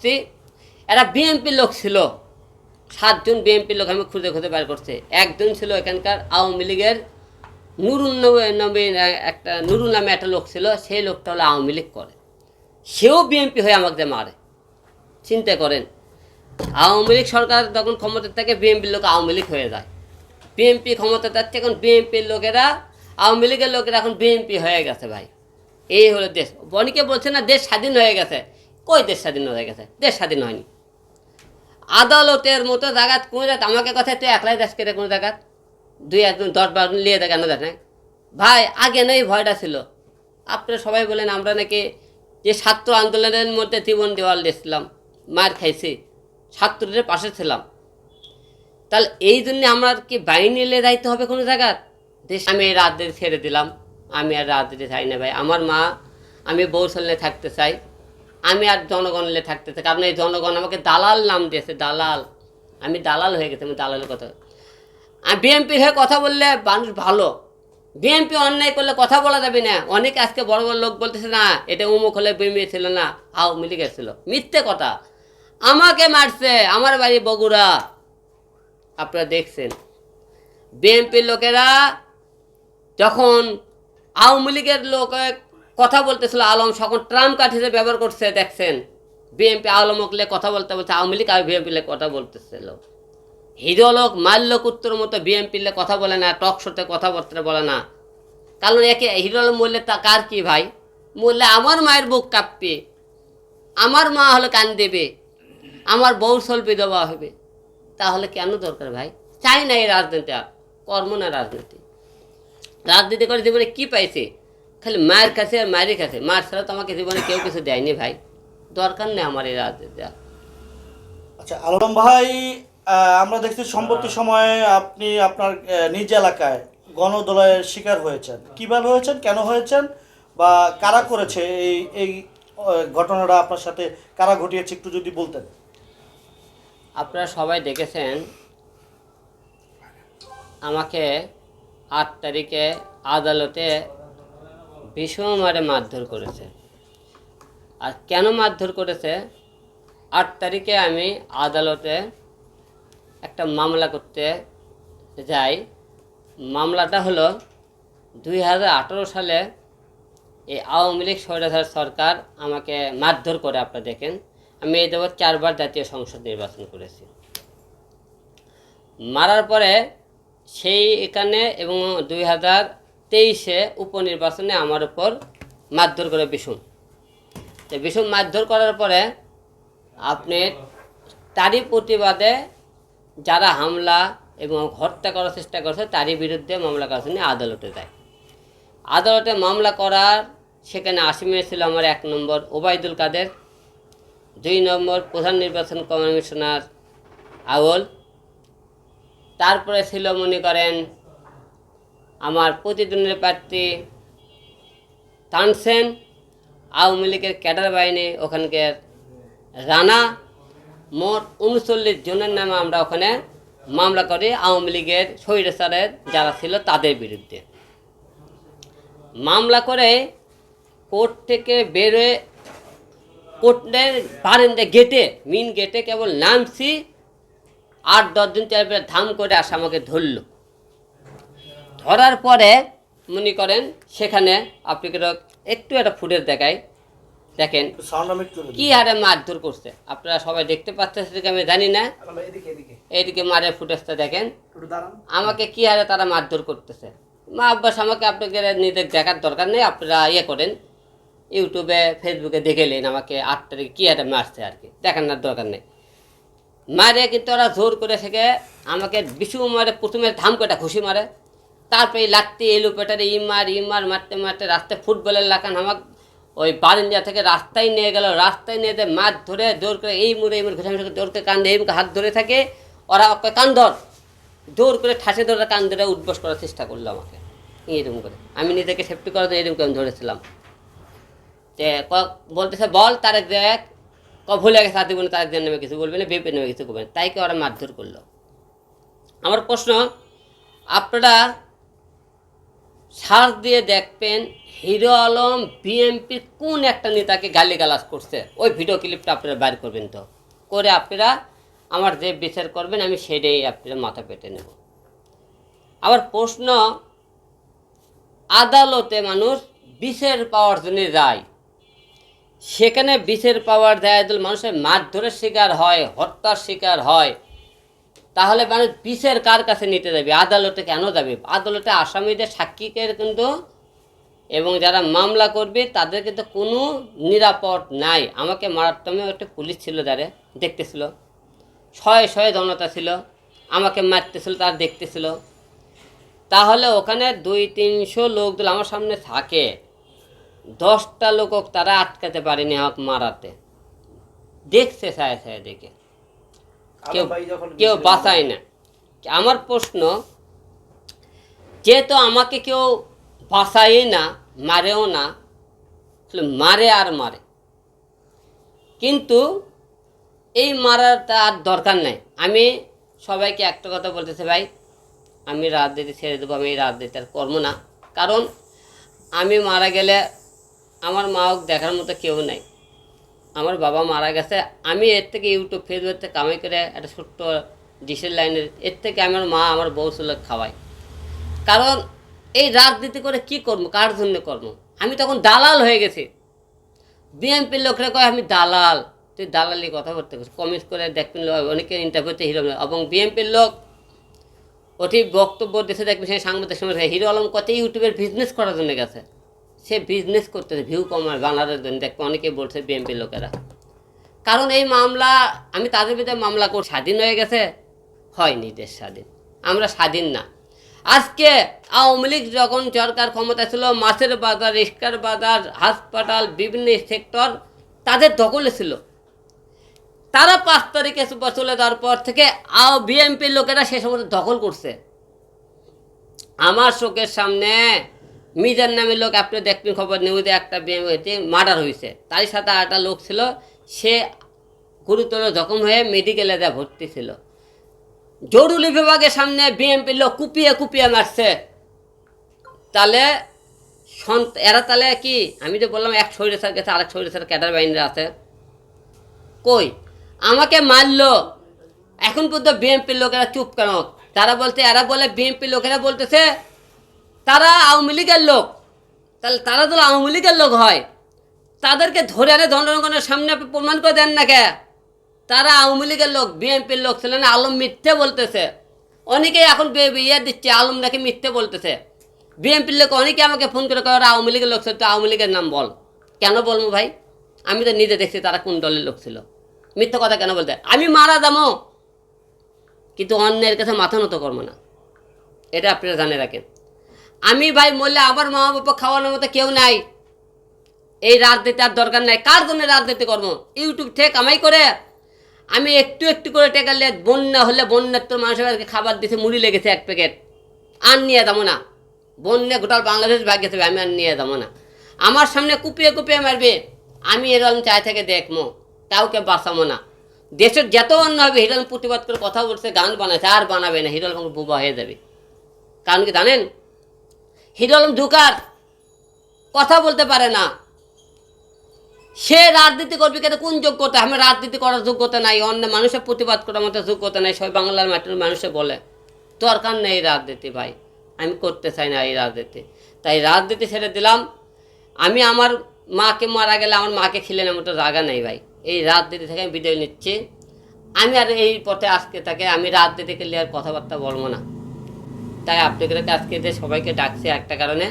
করছি, এরা বিএনপির লোক ছিল, 7 জন বিএনপির লোক আমি খুঁজে খুঁজে বের করছি। একজন ছিল এখানকার আওয়ামী লীগের নুরুল নামে একটা লোক ছিল, সেই লোকটা হলো আওয়ামী লীগ করে, সেও বিএনপি হয়ে আমাকে মারে। চিন্তা করেন, আওয়ামী লীগ সরকার যখন ক্ষমতার থাকে বিএনপির লোক আওয়ামী লীগ হয়ে যায়, বিএনপি ক্ষমতা থাকছে এখন বিএনপির লোকেরা আওয়ামী লীগের লোকেরা এখন বিএনপি হয়ে গেছে ভাই। এই হলো দেশ। অনেকে বলছে না দেশ স্বাধীন হয়ে গেছে, কই দেশ স্বাধীন হয়ে গেছে? দেশ স্বাধীন হয়নি। আদালতের মতো জায়গাত কোনো জায়গা আমাকে কথা তুই একলাই দেশ করে কোনো জায়গাত 2-1 10-12 নিয়ে দেয় কেন দেয় ভাই? আগে নেই ভয়টা ছিল। আপনারা সবাই বলেন আমরা নাকি যে ছাত্র আন্দোলনের মধ্যে জীবন দেওয়াল দিয়েছিলাম, মার খাইছি, ছাত্রদের পাশে ছিলাম, তাহলে এই জন্যে আমার কি বাইরে নিলে যাইতে হবে কোনো জায়গার? দেশ আমি এই রাজনীতি ছেড়ে দিলাম, আমি আর রাজনীতি চাই না ভাই। আমার মা, আমি বৌসলে থাকতে চাই, আমি আর জনগণলে থাকতে চাই। কারণ এই জনগণ আমাকে দালাল নাম দিয়েছে, দালাল। আমি দালাল হয়ে গেছি, আমি দালালের কথা। আমি বিএনপির হয়ে কথা বললে মানুষ ভালো, বিএনপি অন্যায় করলে কথা বলা যাবে না। অনেকে আজকে বড় বড় লোক বলতেছে না এটা অমুক হলে বিএনপি ছিল না, আওয়ামী লীগের ছিল। মিথ্যে কথা। আমাকে মারছে, আমার বাড়ি বগুড়া, আপনারা দেখছেন। বিএনপির লোকেরা যখন আওয়ামী লীগের লোক কথা বলতেছিল, আলম তখন ট্রাম্প কাঠি হিসেবে ব্যবহার করছে, দেখছেন। বিএনপি আলমকলে কথা বলতে বলছে, আওয়ামী লীগ আর বিএনপিলে কথা বলতেছিল। হিরো লোক মাল্য কুত্তর মতো বিএনপিলে কথা বলে না, টক শোতে কথাবার্তা বলে না। কারণ একে হিরো মরলে তা কার কি ভাই? মরলে আমার মায়ের বুক কাঁপবে, আমার মা হলে কান দেবে, আমার বউ সল্পে দেওয়া হবে। তাহলে কেন দরকার ভাই? চাই না এই রাজনীতি, আর কর্ম না রাজনীতি। রাজনীতি করে জীবনে কী পাইছে? খালি মায়ের কাছে আর মায়েরই কাছে। মার ছাড়া তো আমাকে জীবনে কেউ কিছু দেয়নি ভাই। দরকার নেই আমার এই রাজনীতি। আচ্ছা আলম ভাই, আমরা দেখছি সম্প্রতি সময়ে আপনি আপনার নিজ এলাকায় গণদোলাইয়ের শিকার হয়েছেন। কিভাবে হয়েছেন, কেন হয়েছেন, বা কারা করেছে এই এই ঘটনাটা আপনার সাথে, কারা ঘটিয়েছে একটু যদি বলতেন। আপনারা সবাই দেখেছেন, আমাকে 8 তারিখে আদালতে ভীষণ মারে মারধর করেছে। আর কেন মারধর করেছে? 8 তারিখে আমি আদালতে একটা মামলা করতে যাই। মামলাটা হলো 2018 সালে এই আওয়ামী লীগ স্বৈরাচার সরকার আমাকে মারধর করে। আপনারা দেখেন, আমি এই দেবো 4 বার জাতীয় সংসদ নির্বাচন করেছি। মারার পরে সেই এখানে এবং 2023-এ উপনির্বাচনে আমার উপর মারধর করে বিষম মারধর করার পরে আপনি তারই প্রতিবাদে যারা হামলা এবং হত্যা করার চেষ্টা করছে তারই বিরুদ্ধে মামলা করার জন্য আদালতে যায়। আদালতে মামলা করার সেখানে আসামি ছিল আমার 1 নম্বর ওবায়দুল কাদের, 2 নম্বর প্রধান নির্বাচন কমিশনার আউল, তারপরে ছিল মনে করেন আমার প্রতিদ্বন্দ্বী প্রার্থী তানসেন, আওয়ামী লীগের ক্যাডার বাহিনী ওখানকার রানা। মোট 39 জনের নামে আমরা ওখানে মামলা করি আওয়ামী লীগের স্বৈরাচারের যারা ছিল তাদের বিরুদ্ধে। মামলা করে কোর্ট থেকে বেরোয়, কোর্টের বারান্দা গেটে, মেন গেটে কেবল নামছি, 8-10 জন চারপরে ধাম করে আসে আমাকে ধরল। ধরার পরে মনে করেন সেখানে আপনাকে একটু একটা ফুটেজ দেখাই, দেখেন কি হারে মারধর করছে। আপনারা সবাই দেখতে পাচ্ছেন, সেটাকে আমি জানি না। এইদিকে মারে ফুটেজটা দেখেন, আমাকে কি হারে তারা মারধর করতেছে। মা আব্বাস আমাকে আপনাকে নিজের দেখার দরকার নেই, আপনারা ইয়ে করেন ইউটিউবে ফেসবুকে দেখে নেন আমাকে 8 তারিখে কী হারে মারছে, আর কি দেখানোর দরকার নেই। মারে কিন্তু ওরা জোর করে থেকে আমাকে বিশু মারে, প্রথমে ধাম কটা ঘুষি মারে, তারপরে লাগতে এলু পেটারে ইমার মারতে মারতে রাস্তায় ফুটবলের লাগান আমাকে ওই বারিন্দা থেকে রাস্তায় নিয়ে গেল। রাস্তায় নিয়ে যে মাছ ধরে জোর করে এই মুড়ে ঘুষাঘুষি জোর করে কান্দে, এই মুখে হাত ধরে থাকে। ওরা আমাকে কান ধর, জোর করে ঠাসে ধরে কান ধরে উঠবস করার চেষ্টা করলো আমাকে এরকম করে। আমি নিজেকে সেফটি করার জন্য এরকম আমি ধরেছিলাম। যে বলতেছে বল তারেক দেখ, ভুলে গেছে হাতে বলে তারেক নেমে কিছু বলবে না, বেপে নেমে কিছু করবেন, তাইকে ওরা মারধর করলো। আমার প্রশ্ন, আপনারা সার্চ দিয়ে দেখবেন হিরো আলম বিএনপির কোন একটা নেতাকে গালিগালাজ করছে, ওই ভিডিও ক্লিপটা আপনারা বাইর করবেন, তো করে আপনারা আমার যে বিচার করবেন আমি সেটাই আপনারা মাথা পেতে নেব। আবার প্রশ্ন, আদালতে মানুষ বিচার পাওয়ার জন্য যায়, সেখানে বিচার পাওয়ার দেয় মানুষের মারধরের শিকার হয়, হত্যার শিকার হয়, তাহলে মানুষ বিচার কার কাছে নিতে যাবে? আদালতে কেন যাবে? আদালতে আসামিদের সাক্ষীকে কিন্তু এবং যারা মামলা করবে তাদের কিন্তু কোনো নিরাপদ নাই। আমাকে মারার টাইমে একটা পুলিশ ছিল, যারা দেখতেছিল, শয়ে শয়ে জনতা ছিল, আমাকে মারতেছিল, তারা দেখতেছিল। তাহলে ওখানে 200-300 লোকগুলো আমার সামনে থাকে, 10টা লোক তারা আটকাতে পারেনি আমাকে মারাতে, দেখছে ছায়া ছায়া দেখে, কেউ কেউ বাঁচায় না। আমার প্রশ্ন, যেহেতু আমাকে কেউ বাঁচায় না, মারেও না, মারে আর মারে, কিন্তু এই মারাটা আর দরকার নাই। আমি সবাইকে একটা কথা বলতেছি, ভাই আমি রাজনীতি ছেড়ে দেবো, আমি এই রাজনীতি আর করবো না। কারণ আমি মারা গেলে আমার মাও দেখার মতো কেউ নাই, আমার বাবা মারা গেছে, আমি এর থেকে ইউটিউব ফেসবুক থেকে কামাই করে একটা ছোট্ট ডিশের লাইনের এর থেকে আমার মা আমার বউ ছেলে খাওয়াই। কারণ এই রাজনীতি করে কি করবো, কার জন্য করবো? আমি তখন দালাল হয়ে গেছি। বিএনপির লোকরা কয় আমি দালাল, তুই দালালি কথা বলতে পারিস, কমেন্ট করে দেখবেন অনেকে ইন্টারভিউতে হিরো আলম, এবং বিএনপির লোক ওটি বক্তব্য দিতে দেখবেন সেই সাংবাদিক সময় হিরো আলম কত ইউটিউবের বিজনেস করার জন্য গেছে, সে বিজনেস করতেছে ভিউ কমার বানানোর জন্য, দেখবে অনেকে বলছে বিএনপির লোকেরা। কারণ এই মামলা আমি তাদের ভিতরে মামলা করে স্বাধীন হয়ে গেছে, হয়নি দেশ স্বাধীন, আমরা স্বাধীন না। আজকে আওয়ামী লীগ যখন সরকার ক্ষমতা ছিল, মাছের বাজার, রিক্সার বাজার, হাসপাতাল, বিভিন্ন সেক্টর তাদের দখলে ছিল। তারা 5 তারিখে চলে যাওয়ার পর থেকে বিএনপির লোকেরা সে সময় দখল করছে। আমার চোখের সামনে মিজান নামের লোক, আপনি দেখবেন খবর নিউজে, একটা বিএনপিতে মার্ডার হয়েছে, তারই সাথে 8টা লোক ছিল, সে গুরুতর জখম হয়ে মেডিকেলে যা ভর্তি ছিল। জরুরি বিভাগের সামনে বিএনপির লোক কুপিয়ে কুপিয়ে মারছে। তাহলে এরা তাহলে কি, আমি তো বললাম এক স্বৈরাচার গেছে, আরেক স্বৈরাচার ক্যাডার বাহিনীরা আছে, কই আমাকে মারলো, এখন পর্যন্ত বিএনপির লোকেরা চুপ কেন? তারা বলতে, এরা বলে বিএনপির লোকেরা বলতেছে তারা আওয়ামী লীগের লোক, তাহলে তারা তো আওয়ামী লীগের লোক হয়, তাদেরকে ধরে আনে জনগণের সামনে আপনি প্রমাণ করে দেন না কে তারা আওয়ামী লীগের লোক? বিএনপির লোক ছিল না। আলম মিথ্যে বলতেছে, অনেকেই এখন ইয়ে দিচ্ছে, আলম নাকি মিথ্যে বলতেছে। বিএনপির লোক অনেকে আমাকে ফোন করে কয় আওয়ামী লীগের লোক ছিল, তো আওয়ামী লীগের নাম বল। কেন বলবো ভাই, আমি তো নিজে দেখছি তারা কোন দলের লোক ছিল। মিথ্যে কথা কেন বলতে? আমি মারা যাবো, কিন্তু অন্যের কাছে মাথা নত করবো না, এটা আপনারা জানে রাখেন। আমি ভাই মরলে আমার মা বাবা খাওয়ানোর মতো কেউ নাই, এই রাজনীতি আর দরকার নাই। কার জন্য রাজনীতি করবো? ইউটিউব থেকে কামাই করে আমি একটু একটু করে টেকালে, বন্যা হলে বন্যার তো মানুষের খাবার দিতে মুড়ি লেগেছে 1 প্যাকেট, আর নিয়ে যাবো না। বন্যা গোটাল বাংলাদেশ ভাগ্যে যাবে, আমি আর নিয়ে যাবো না। আমার সামনে কুপিয়ে কুপিয়ে মারবে, আমি এরকম চাই থেকে দেখবো, কাউকে বাঁচাবো না। দেশের যত অন্য হবে, হিরো আলম প্রতিবাদ করে কথা বলছে, গান বানাচ্ছে, আর বানাবে না, হিরো আলম বোবা হয়ে যাবে। কারণ কি জানেন, হিরো আলম ধোঁকার, কথা বলতে পারে না, সে রাজনীতি করবে কেন? কোন যোগ্যতা? আমি রাজনীতি করার যোগ্যতা নাই, অন্য মানুষের প্রতিবাদ করার মতো যোগ্যতা নাই। সবাই বাংলার মাটির মানুষে বলে দরকার নেই রাজনীতি, ভাই আমি করতে চাই না এই রাজনীতি, তাই রাজনীতি ছেড়ে দিলাম। আমি আমার মাকে মারা গেলে আমার মাকে খিলে নেওয়ার মতো জায়গা নেই ভাই, এই রাজনীতি থেকে আমি বিদায় নিচ্ছি। আমি আর এই পথে আজকে থাকে আমি রাজনীতিকে নিয়ে আর কথাবার্তা বলবো না। তাই আপনাদের আজকে সবাইকে ডাকছি একটা কারণে,